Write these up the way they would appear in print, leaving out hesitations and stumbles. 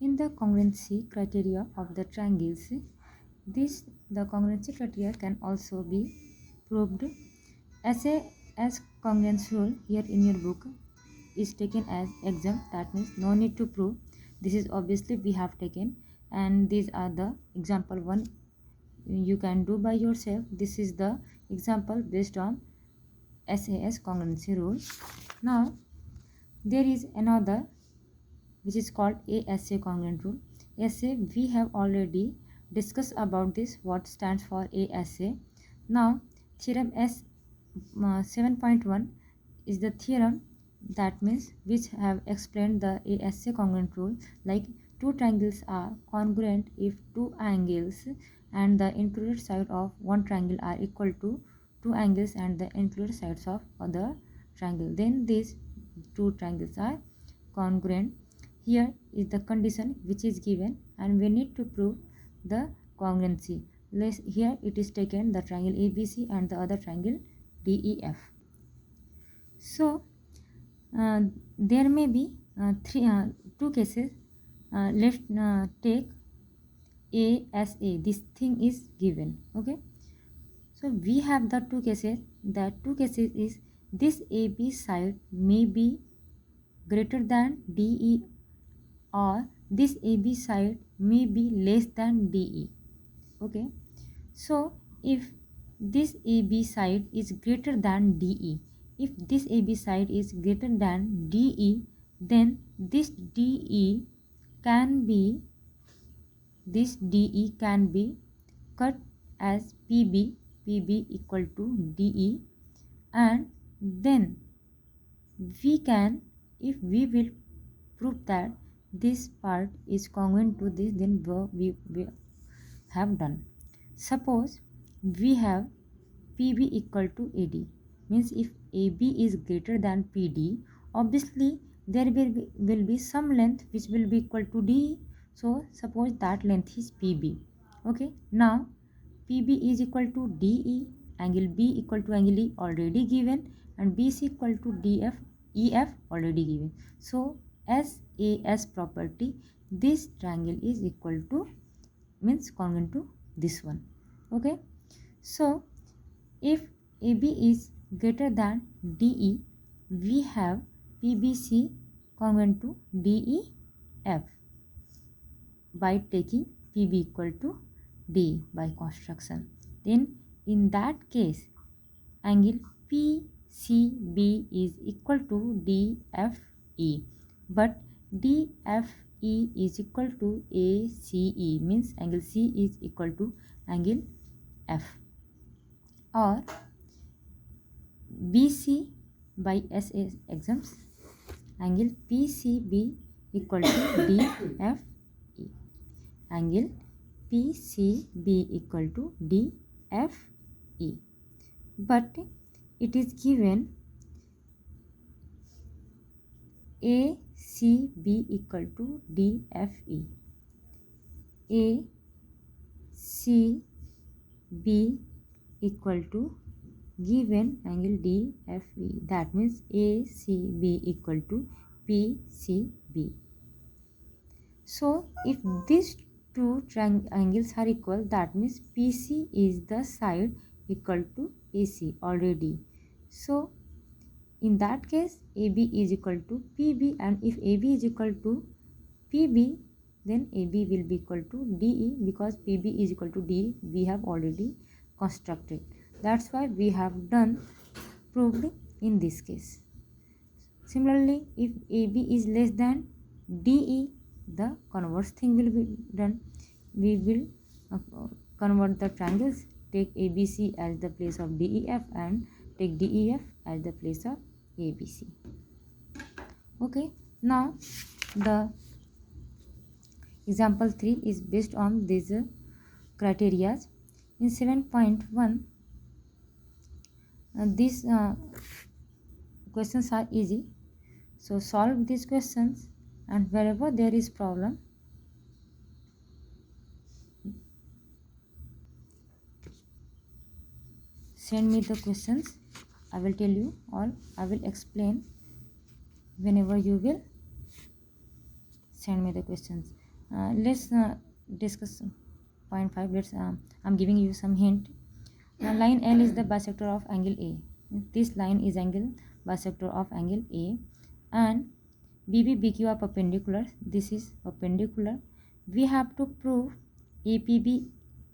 In the congruency criteria of the triangles, the congruency criteria can also be proved. As congruence rule here in your book is taken as exam, that means no need to prove. This is obviously we have taken, and these are the example one you can do by yourself. This is the example based on SAS congruency rule. Now there is another which is called ASA congruent rule. ASA, we have already discussed about this, what stands for ASA. Now theorem S 7.1 is the theorem, that means which have explained the ASA congruent rule, like two triangles are congruent if two angles and the included side of one triangle are equal to two angles and the included sides of other triangle, then these two triangles are congruent. Here is the condition which is given and we need to prove the congruency. Here it is taken the triangle ABC and the other triangle DEF. So there may be two cases. Let's take ASA. This thing is given. Okay. So we have the two cases. The two cases is this AB side may be greater than DE, or this AB side may be less than DE. Okay. So if this AB side is greater than DE, if this AB side is greater than DE, then this DE can be cut as PB equal to DE, and then we can, if we will prove that this part is congruent to this, then we have done. Suppose we have PB equal to AD, means if AB is greater than PD, obviously there will be some length which will be equal to DE. So suppose that length is PB. Okay, now PB is equal to DE, angle B equal to angle E already given, and BC equal to DF, EF already given. So as AS property, this triangle is equal to, means congruent to this one. Okay, so if AB is greater than DE, we have PBC congruent to DEF by taking PB equal to D by construction. Then in that case, angle PCB is equal to DFE, but DFE is equal to ACE, means angle C is equal to angle F, or BC by SA exams, angle PCB equal to DFE, angle PCB equal to DFE, but it is given ACB equal to DFE, ACB equal to given angle DFE, that means ACB equal to PCB. So if these two angles are equal, that means PC is the side equal to AC already. So in that case, AB is equal to PB, and if AB is equal to PB, then AB will be equal to DE, because PB is equal to DE we have already constructed. That's why we have done proved in this case. Similarly, if AB is less than DE, the converse thing will be done. We will convert the triangles, take ABC as the place of DEF and take DEF as the place of ABC. Okay, now the example 3 is based on these criteria. In 7.1, these questions are easy, so solve these questions, and wherever there is problem, send me the questions. I will tell you, or I will explain whenever you will send me the questions. Let's discuss point 5. I'm giving you some hint. Line L is the bisector of angle A. This line is angle bisector of angle A, and BB BQ are perpendicular. This is perpendicular. We have to prove APB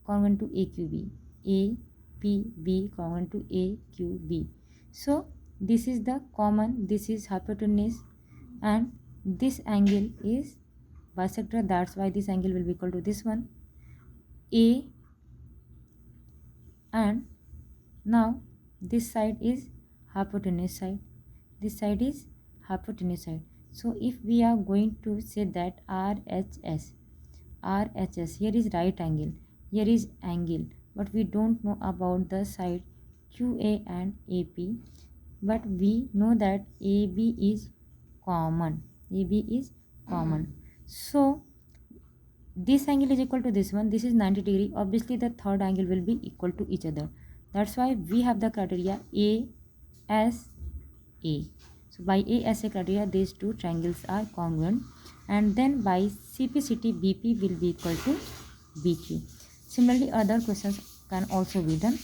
congruent to AQB. APB congruent to AQB. So this is the common. This is hypotenuse, and this angle is bisector. That's why this angle will be equal to this one, A. And now this side is hypotenuse side. This side is hypotenuse side. So if we are going to say that RHS, here is right angle, here is angle, but we don't know about the side QA and AP, but we know that AB is common. AB is common. So this angle is equal to this one. This is 90 degree. Obviously the third angle will be equal to each other. That's why we have the criteria ASA. So by ASA criteria, these two triangles are congruent, and then by CPCT, BP will be equal to BQ. Similarly, other questions can also be done.